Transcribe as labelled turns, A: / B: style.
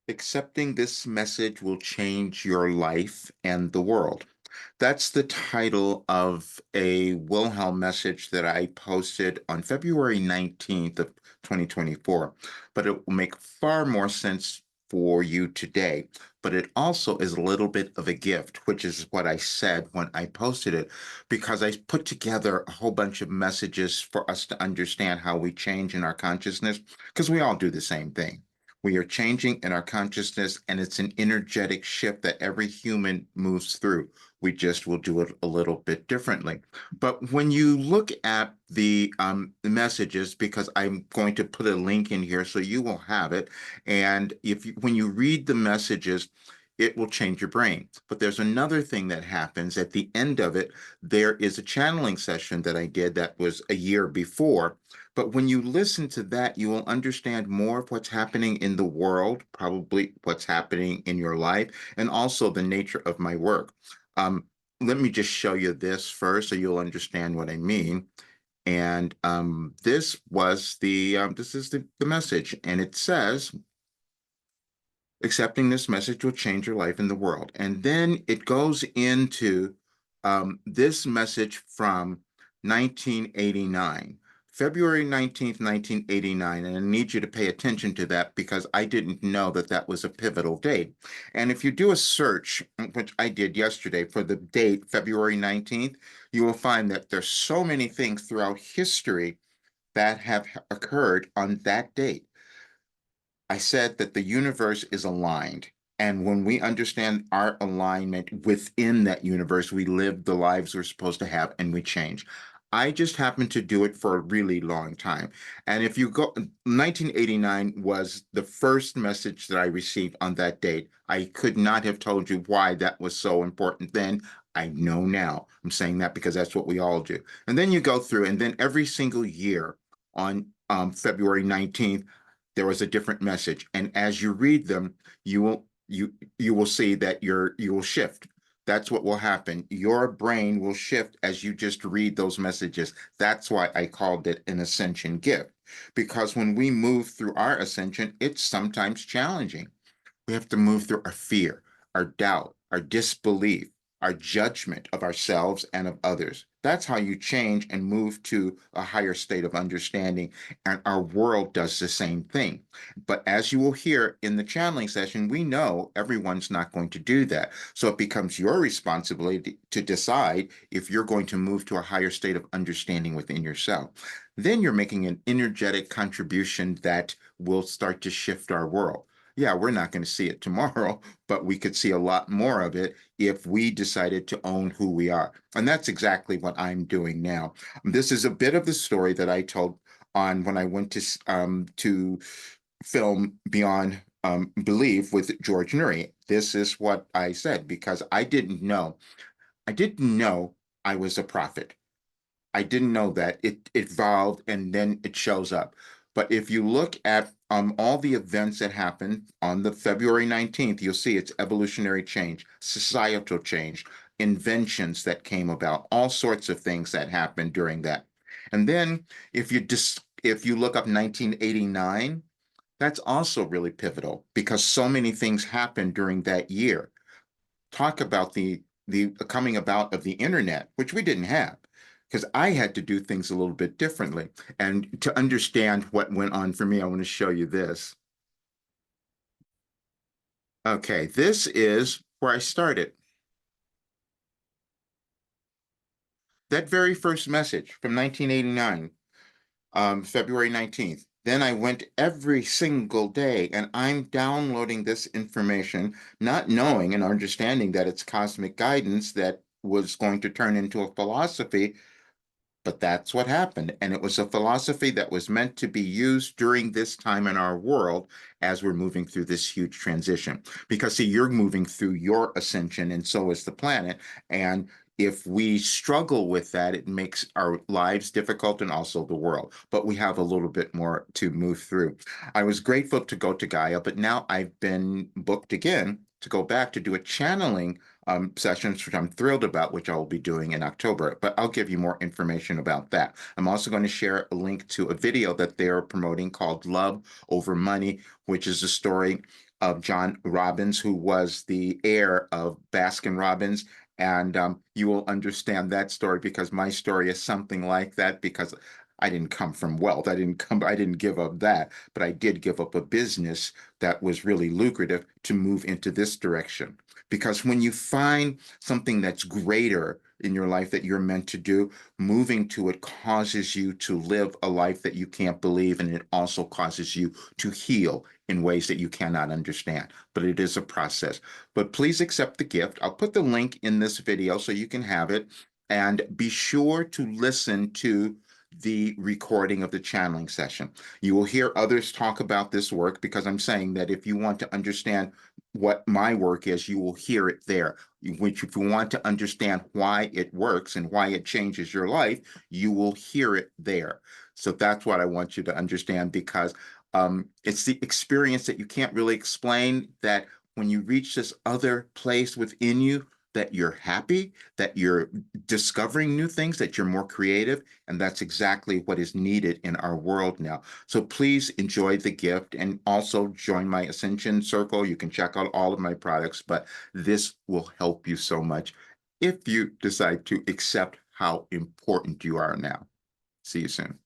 A: Accepting this message will change your life and the world. That's the title of a Wilhelm message that I posted on February 19th of 2024. But it will make far more sense for you today. But it also is a little bit of a gift, which is what I said when I posted it, because I put together a whole bunch of messages for us to understand how we change in our consciousness, because we all do the same thing. We are changing in our consciousness, and it's an energetic shift that every human moves through. We just will do it a little bit differently. But when you look at the messages, because I'm going to put a link in here so you will have it, and when you read the messages, it will change your brain. But there's another thing that happens at the end of it. There is a channeling session that I did that was a year before, but when you listen to that, you will understand more of what's happening in the world, probably what's happening in your life, and also the nature of my work. Um, Let me just show you this first so you'll understand what I mean. And this is the message, and it says, accepting this message will change your life in the world. And then it goes into this message from 1989, February 19th, 1989. And I need you to pay attention to that because I didn't know that that was a pivotal date. And if you do a search, which I did yesterday for the date, February 19th, you will find that there's so many things throughout history that have occurred on that date. I said that the universe is aligned. And when we understand our alignment within that universe, we live the lives we're supposed to have and we change. I just happened to do it for a really long time. And if you go, 1989 was the first message that I received on that date. I could not have told you why that was so important then. I know now. I'm saying that because that's what we all do. And then you go through, and then every single year on February 19th, there was a different message. And as you read them, you will see that you will shift. That's what will happen. Your brain will shift as you just read those messages. That's why I called it an ascension gift. Because when we move through our ascension, it's sometimes challenging. We have to move through our fear, our doubt, our disbelief, our judgment of ourselves and of others. That's how you change and move to a higher state of understanding. And our world does the same thing. But as you will hear in the channeling session, we know everyone's not going to do that. So it becomes your responsibility to decide if you're going to move to a higher state of understanding within yourself. Then you're making an energetic contribution that will start to shift our world. Yeah, we're not going to see it tomorrow, but we could see a lot more of it if we decided to own who we are. And that's exactly what I'm doing now. This is a bit of the story that I told on when I went to film Beyond Belief with George Nuri. This is what I said because I didn't know. I didn't know I was a prophet. I didn't know that it evolved and then it shows up. But if you look at all the events that happened on the February 19th, you'll see it's evolutionary change, societal change, inventions that came about, all sorts of things that happened during that. And then if you look up 1989, that's also really pivotal because so many things happened during that year. Talk about the coming about of the internet, which we didn't have because I had to do things a little bit differently. And to understand what went on for me, I want to show you this. Okay, this is where I started. That very first message from 1989, February 19th. Then I went every single day and I'm downloading this information, not knowing and understanding that it's cosmic guidance that was going to turn into a philosophy. But that's what happened. And it was a philosophy that was meant to be used during this time in our world as we're moving through this huge transition. Because, see, you're moving through your ascension, and so is the planet. And if we struggle with that, it makes our lives difficult and also the world. But we have a little bit more to move through. I was grateful to go to Gaia, but now I've been booked again to go back to do a channeling sessions, which I'm thrilled about, which I will be doing in October. But I'll give you more information about that. I'm also going to share a link to a video that they're promoting called Love Over Money, which is a story of John Robbins, who was the heir of Baskin Robbins. And you will understand that story because my story is something like that because I didn't come from wealth. I didn't give up that, but I did give up a business that was really lucrative to move into this direction. Because when you find something that's greater in your life that you're meant to do, moving to it causes you to live a life that you can't believe, and it also causes you to heal in ways that you cannot understand. But it is a process. But please accept the gift. I'll put the link in this video so you can have it. And be sure to listen to the recording of the channeling session. You will hear others talk about this work because I'm saying that if you want to understand what my work is, you will hear it there. Which, if you want to understand why it works and why it changes your life, you will hear it there. So that's what I want you to understand because it's the experience that you can't really explain, that when you reach this other place within you, that you're happy, that you're discovering new things, that you're more creative. And that's exactly what is needed in our world now. So please enjoy the gift and also join my Ascension Circle. You can check out all of my products, but this will help you so much if you decide to accept how important you are now. See you soon.